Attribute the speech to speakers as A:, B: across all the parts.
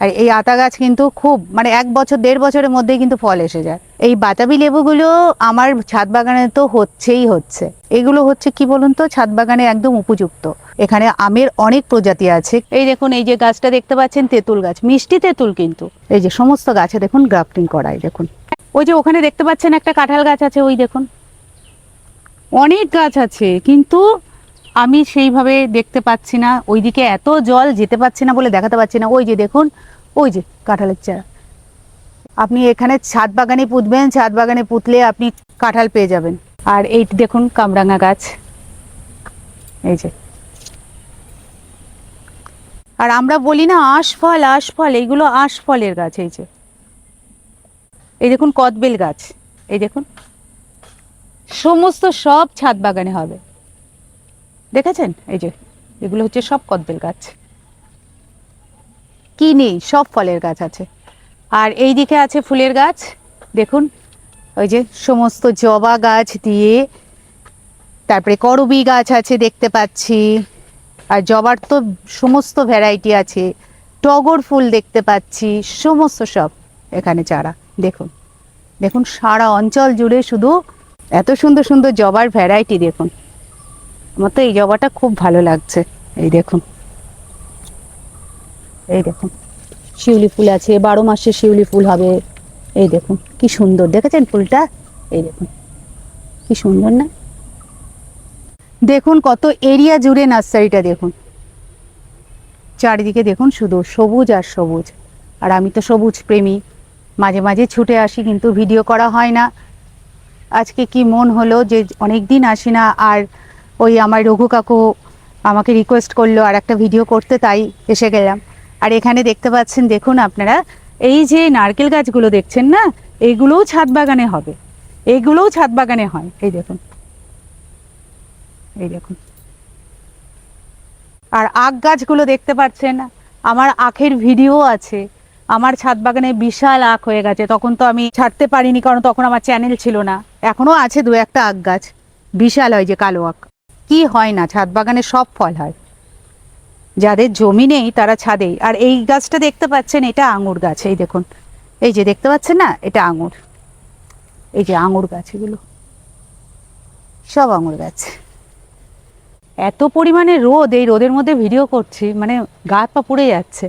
A: আর এই আতা গাছ কিন্তু খুব মানে 1 বছর 1.5 বছরের মধ্যেই কিন্তু ফল এসে যায়। এই বাতাবি লেবুগুলো আমার ছাদ বাগানে তো হচ্ছে। এগুলো হচ্ছে কি বলুন তো, ছাদ বাগানে একদম উপযুক্ত। এখানে আমের অনেক প্রজাতি আছে। এই দেখুন, এই যে গাছটা দেখতে পাচ্ছেন, তেঁতুল গাছ, মিষ্টি তেঁতুল কিন্তু। এই যে সমস্ত গাছে দেখুন গ্রাফটিং করাই দেখুন। ওই যে ওখানে দেখতে পাচ্ছেন একটা কাঁঠাল গাছ আছে, ওই দেখুন অনেক গাছ আছে, কিন্তু আমি সেইভাবে দেখতে পাচ্ছি না। ওইদিকে এত জল, যেতে পাচ্ছি না বলে দেখাতে পাচ্ছি না। ওই যে দেখুন, ওই যে কাঁঠালের চারা। আপনি এখানে ছাদ বাগানে পুঁতবেন, ছাদ বাগানে পুঁতলে আপনি কাঁঠাল পেয়ে যাবেন। আর এই দেখুন কামরাঙা গাছ, এই যে। আর আমরা বলি না আশফল আশফল, এইগুলো আশফলের গাছ। এই যে এই দেখুন কদবেল গাছ, এই দেখুন সমস্ত সব ছাদ বাগানে হবে, দেখেছেন? এই যে এগুলো হচ্ছে সব কদবেল গাছ, কি নেই, সব ফলের গাছ আছে। আর এই দিকে আছে ফুলের গাছ, দেখুন ওই যে সমস্ত জবা গাছ দিয়ে, তারপরে করবী গাছ আছে দেখতে পাচ্ছি। আর জবার তো সমস্ত ভ্যারাইটি আছে, টগর ফুল দেখতে পাচ্ছি, সমস্ত সব এখানে চারা। দেখুন দেখুন সারা অঞ্চল জুড়ে শুধু এত সুন্দর সুন্দর জবার ভ্যারাইটি। দেখুন আমার তো এই জবাটা খুব ভালো লাগছে। এই দেখুন, এই দেখুন শিউলি ফুল আছে, 12 মাসে শিউলি ফুল হবে। এই দেখুন কি সুন্দর, দেখেছেন ফুলটা? এই দেখুন কি সুন্দর না? দেখুন কত এরিয়া জুড়ে নার্সারিটা, দেখুন চারিদিকে দেখুন শুধু সবুজ আর সবুজ। আর আমি তো সবুজ প্রেমী, মাঝে মাঝে ছুটে আসি, কিন্তু ভিডিও করা হয় না। আজকে কি মন হলো যে অনেক দিন আসি না, আর ওই আমার রঘু কাকু আমাকে রিকোয়েস্ট করলো আর একটা ভিডিও করতে, তাই এসে গেলাম। আর এখানে দেখতে পাচ্ছেন, দেখুন আপনারা এই যে নারকেল গাছগুলো দেখছেন না, এইগুলোও ছাদ বাগানে হবে, এইগুলোও ছাদ বাগানে হয়। এই দেখুন, এই দেখুন। আর আখ গাছগুলো দেখতে পাচ্ছেন, আমার আখের ভিডিও আছে। আমার ছাদ বাগানে বিশাল আখ হয়ে গেছে, তখন তো আমি ছাড়তে পারিনি, কারণ তখন আমার চ্যানেল ছিল না। এখনো আছে 2-1টা আখ গাছ, বিশাল হয় যে কালো আখ। কি হয় না, ছাদ বাগানে সব ফল হয়, যাদের জমি নেই তারা ছাদেই। আর এই গাছটা দেখতে পাচ্ছেন, এটা আঙুর গাছ। এই দেখুন, এই যে দেখতে পাচ্ছেন না, এটা আঙুর। এই যে আঙুর গাছ, এগুলো সব আঙুর গাছ। এত পরিমাণে রোদ, এই রোদের মধ্যে ভিডিও করছি, মানে গা পা পুড়ে যাচ্ছে।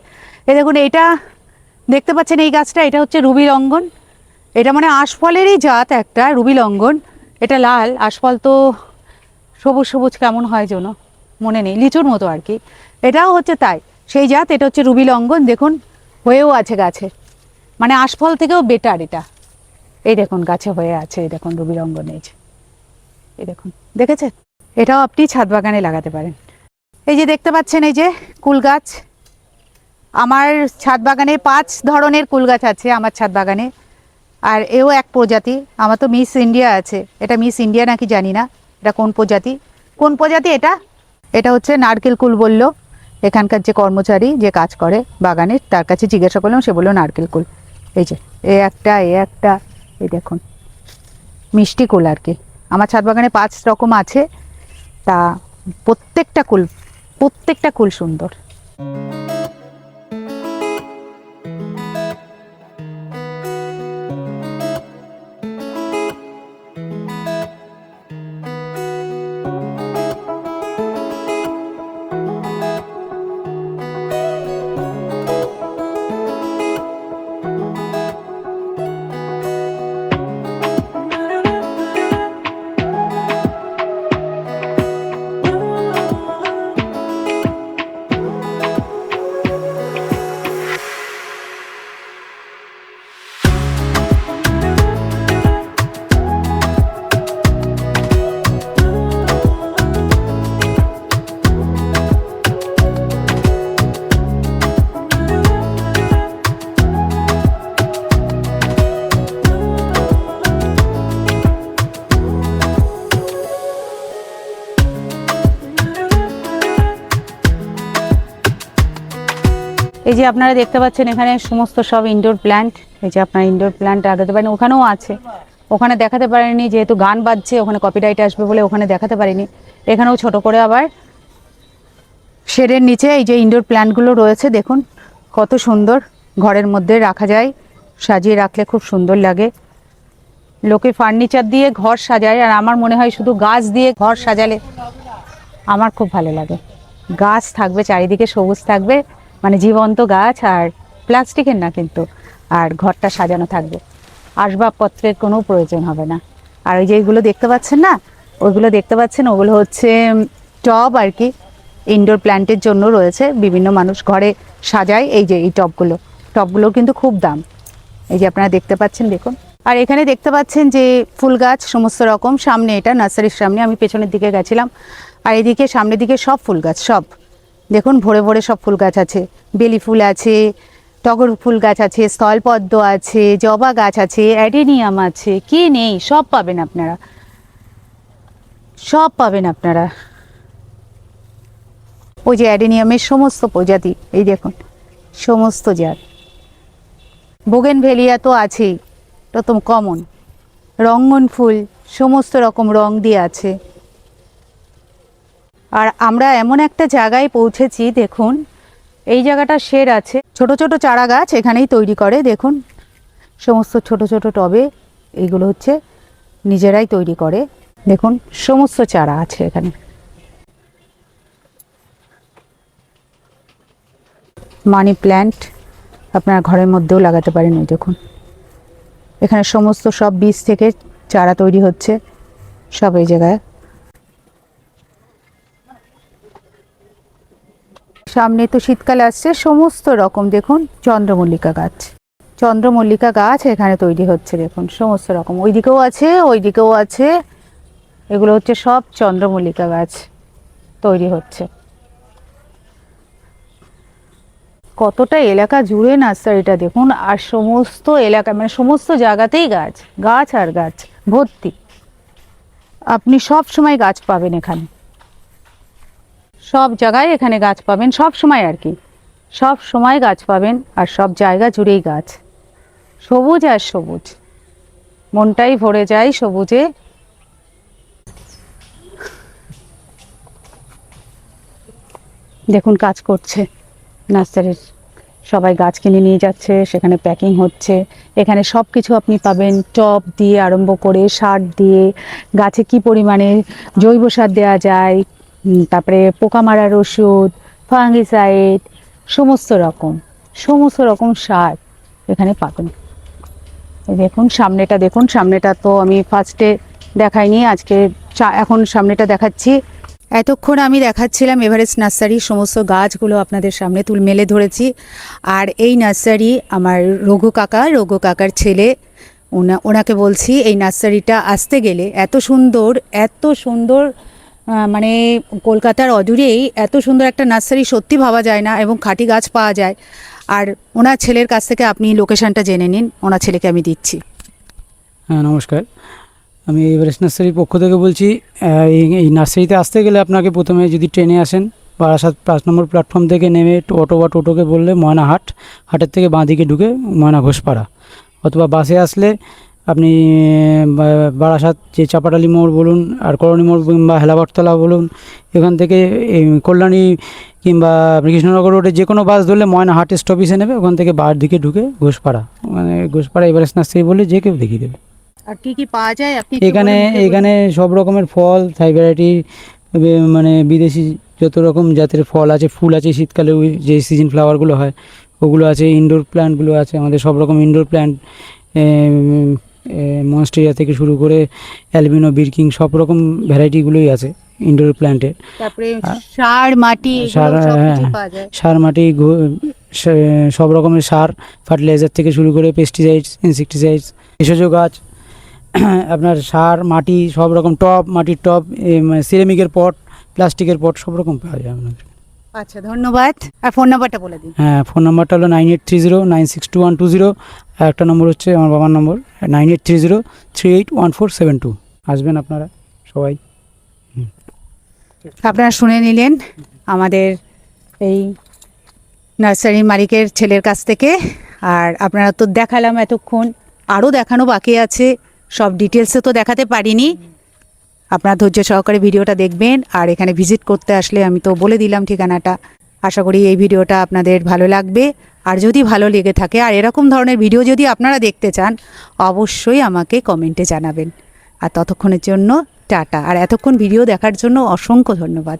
A: এই দেখুন এটা দেখতে পাচ্ছেন, এই গাছটা, এটা হচ্ছে রুবি লঙ্ঘন। এটা মানে আশফলেরই জাত একটা, রুবি লঙ্ঘন। এটা লাল, আশফল তো সবুজ সবুজ কেমন হয় যেন মনে নেই, লিচুর মতো আর কি। এটাও হচ্ছে তাই, সেই জাত। এটা হচ্ছে রুবি লঙ্ঘন, দেখুন হয়েও আছে গাছে, মানে আশফল থেকেও বেটার এটা। এই দেখুন গাছে হয়ে আছে, এই দেখুন রুবি লঙ্ঘন, এই দেখুন, দেখেছেন? এটাও আপনি ছাদ বাগানে লাগাতে পারেন। এই যে দেখতে পাচ্ছেন, এই যে কুল গাছ। আমার ছাদ বাগানে 5 ধরনের কুল গাছ আছে আমার ছাদ বাগানে। আর এও এক প্রজাতি, আমার তো মিস ইন্ডিয়া আছে। এটা মিস ইন্ডিয়া নাকি জানি না, এটা কোন প্রজাতি, কোন প্রজাতি এটা? এটা হচ্ছে নারকেল কুল বললো এখানকার যে কর্মচারী যে কাজ করে বাগানে, তার কাছে জিজ্ঞাসা করলাম, সে বললো নারকেল কুল। এই যে এ একটা, এই দেখুন মিষ্টি কুল আর কি। আমার ছাদ বাগানে 5 রকম আছে, তা প্রত্যেকটা কুল সুন্দর। এই যে আপনারা দেখতে পাচ্ছেন এখানে সমস্ত সব ইনডোর প্ল্যান্ট। এই যে আপনারা ইনডোর প্ল্যান্ট লাগাতে পারেন, ওখানেও আছে। ওখানে দেখাতে পারিনি যেহেতু গান বাজছে, ওখানে কপিরাইট আসবে বলে ওখানে দেখাতে পারিনি। এখানেও ছোট করে আবার শেডের নিচে এই যে ইনডোর প্ল্যান্টগুলো রয়েছে, দেখুন কত সুন্দর। ঘরের মধ্যে রাখা যায়, সাজিয়ে রাখলে খুব সুন্দর লাগে। লোকে ফার্নিচার দিয়ে ঘর সাজায়, আর আমার মনে হয় শুধু গাছ দিয়ে ঘর সাজালে আমার খুব ভালো লাগে। গাছ থাকবে চারিদিকে, সবুজ থাকবে, মানে জীবন্ত গাছ, আর প্লাস্টিকের না কিন্তু, আর ঘরটা সাজানো থাকবে, আসবাবপত্রের কোনো প্রয়োজন হবে না। আর ওই যে এইগুলো দেখতে পাচ্ছেন না, ওইগুলো দেখতে পাচ্ছেন, ওগুলো হচ্ছে টব আর কি, ইনডোর প্ল্যান্টের জন্য রয়েছে। বিভিন্ন মানুষ ঘরে সাজায় এই যে এই টবগুলো কিন্তু খুব দাম। এই যে আপনারা দেখতে পাচ্ছেন, দেখুন। আর এখানে দেখতে পাচ্ছেন যে ফুল গাছ সমস্ত রকম, সামনে এটা নার্সারির সামনে, আমি পেছনের দিকে গেছিলাম, আর এদিকে সামনের দিকে সব ফুল গাছ, সব দেখুন ভরে ভরে সব ফুল গাছ আছে। বেলি ফুল আছে, টগর ফুল গাছ আছে, স্থলপদ্ম আছে, জবা গাছ আছে, অ্যাডেনিয়াম আছে, কি নেই সব পাবেন আপনারা, সব পাবেন আপনারা। ওই যে অ্যাডেনিয়ামের সমস্ত প্রজাতি, এই দেখুন সমস্ত জাত। বোগেনভেলিয়া তো আছেই, এটা তো কমন। রঙ্গন ফুল সমস্ত রকম রং দিয়ে আছে। আর আমরা এমন একটা জায়গায় পৌঁছেছি, দেখুন এই জায়গাটা শেড আছে, ছোট ছোট চারা গাছ এখানেই তৈরি করে। দেখুন সমস্ত ছোট ছোট টবে এইগুলো হচ্ছে নিজেরাই তৈরি করে। দেখুন সমস্ত চারা আছে এখানে। মানি প্ল্যান্ট আপনারা ঘরের মধ্যেও লাগাতে পারেন। ওই দেখুন এখানে সমস্ত সব বীজ থেকে চারা তৈরি হচ্ছে, সব এই জায়গায়। সামনে তো শীতকাল আসছে, সমস্ত রকম দেখুন চন্দ্রমল্লিকা গাছ, চন্দ্রমল্লিকা গাছ এখানে তৈরি হচ্ছে। দেখুন সমস্ত রকম, ওইদিকেও আছে, ওইদিকেও আছে, এগুলো হচ্ছে সব চন্দ্রমল্লিকা গাছ তৈরি হচ্ছে। কতটা এলাকা জুড়ে নার্সারিটা দেখুন, আর সমস্ত এলাকা মানে সমস্ত জায়গাতেই গাছ, গাছ আর গাছ ভর্তি। আপনি সব সময় গাছ পাবেন এখানে, সব জায়গায় এখানে গাছ পাবেন, সব সময় আর কি, সব সময় গাছ পাবেন, আর সব জায়গা জুড়েই গাছ, সবুজ আর সবুজ, মনটাই ভরে যায় সবুজে। দেখুন কাজ করছে নার্সারির, সবাই গাছ কিনে নিয়ে যাচ্ছে, সেখানে প্যাকিং হচ্ছে। এখানে সব কিছু আপনি পাবেন, টব দিয়ে আরম্ভ করে সার দিয়ে, গাছে কি পরিমাণে জৈব সার দেওয়া যায়, তারপরে পোকা মারার ওষুধ, ফাঙ্গিসাইড, সমস্ত রকম সার এখানে পাবেন। দেখুন সামনেটা, দেখুন সামনেটা তো আমি ফার্স্টে দেখাইনি, আজকে এখন সামনেটা দেখাচ্ছি। এতক্ষণ আমি দেখাচ্ছিলাম এভারেস্ট নার্সারির সমস্ত গাছগুলো আপনাদের সামনে মেলে ধরেছি। আর এই নার্সারি আমার রঘু কাকার ছেলে, ওনাকে বলছি এই নার্সারিটা আসতে গেলে এত সুন্দর, মানে কলকাতার অদূরেই এত সুন্দর একটা নার্সারি সত্যি ভাবা যায় না, এবং খাঁটি গাছ পাওয়া যায়। আর ওনার ছেলের কাছ থেকে আপনি লোকেশনটা জেনে নিন, ওনার ছেলেকে আমি দিচ্ছি।
B: হ্যাঁ নমস্কার, আমি এভারেস্ট নার্সারির পক্ষ থেকে বলছি। এই নার্সারিতে আসতে গেলে আপনাকে প্রথমে যদি ট্রেনে আসেন, বারাসাত 5 নম্বর প্ল্যাটফর্ম থেকে নেমে অটো বা টোটোকে বললে ময়না হাটের থেকে বাঁ দিকে ঢুকে ময়না ঘোষপাড়া, অথবা বাসে আসলে আপনি বারাসাত যে চাপাটালি মোড় বলুন, আর করণী মোড় কিংবা হেলাবরতলা বলুন, এখান থেকে কল্যাণী কিংবা কৃষ্ণনগর রোডে যে কোনো বাস ধরলে ময়না হাট স্টপেজে নেবে, ওখান থেকে বার দিকে ঢুকে ঘোষপাড়া, মানে ঘোষপাড়া এভারেস্ট নার্সারি বলে যে কেউ দেখিয়ে দেবে।
A: আর কি কি পাওয়া যায় আপনি
B: এখানে সব রকমের ফল, থাই ভ্যারাইটি, মানে বিদেশি যত রকম জাতের ফল আছে, ফুল আছে, শীতকালে ওই যে সিজন ফ্লাওয়ারগুলো হয় ওগুলো আছে, ইনডোর প্ল্যান্টগুলো আছে আমাদের, সব রকম ইনডোর প্ল্যান্ট, মনস্টেরিয়া থেকে শুরু করে অ্যালবিনো, বিরকিং, সব রকম ভ্যারাইটিগুলোই আছে ইনডোর প্ল্যান্টের।
A: তারপরে সার মাটি,
B: সব রকমের সার, ফার্টিলাইজার থেকে শুরু করে পেস্টিসাইডস, ইনসেকটিসাইডস, ভেষজ গাছ, আপনার সার, মাটি, সব রকম টব, মাটির টব, সিরামিকের পট, প্লাস্টিকের পট, সব রকম পাওয়া যায় আপনাদের।
A: আচ্ছা ধন্যবাদ। আর ফোন নাম্বারটা বলে দিন।
B: হ্যাঁ, ফোন নাম্বারটা হলো 9830962120, আর একটা নম্বর হচ্ছে আমার বাবার নম্বর 9830381472। আসবেন আপনারা সবাই।
A: আপনারা শুনে নিলেন আমাদের এই নার্সারির মালিকের ছেলের কাছ থেকে। আর আপনারা তো দেখালাম এতক্ষণ, আরও দেখানো বাকি আছে, সব ডিটেলসে তো দেখাতে পারিনি। আপনারা ধৈর্য সহকারে ভিডিওটা দেখবেন, আর এখানে ভিজিট করতে আসলে আমি তো বলে দিলাম ঠিকানাটা, আশা করি এই ভিডিওটা আপনাদের ভালো লাগবে। আর যদি ভালো লেগে থাকে আর এরকম ধরনের ভিডিও যদি আপনারা দেখতে চান অবশ্যই আমাকে কমেন্টে জানাবেন। আর ততক্ষণের জন্য টাটা। আর এতক্ষণ ভিডিও দেখার জন্য অসংখ্য ধন্যবাদ।